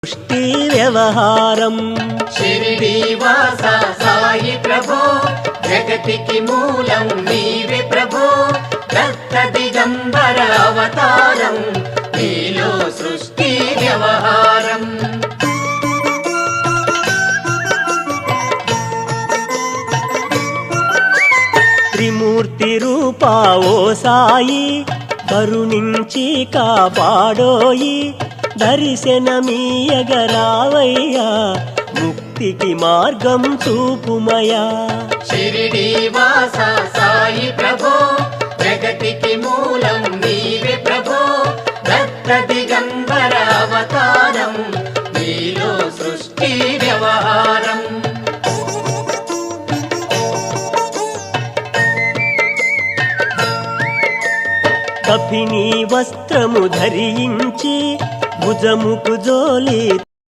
సృష్టి వ్యవహారం షిరిడి వాస సాయి ప్రభో జగతికి మూలం నీవే ప్రభో దత్త దిగంబర అవతారం నీలో సృష్టి వ్యవహారం త్రిమూర్తి రూపా ఓ సాయి కరుణించి కాపాడోయి దర్శనమీయగరావయ్యా ముక్తికి మార్గం చూపుమయా షిరిడి వాస సాయి ప్రభో జగతికి మూలం నీవే ప్రభో దత్త దిగంబర అవతారం నీలో సృష్టి వ్యవహారం కఫిని వస్త్రము ధరించి భుజముకు జోలి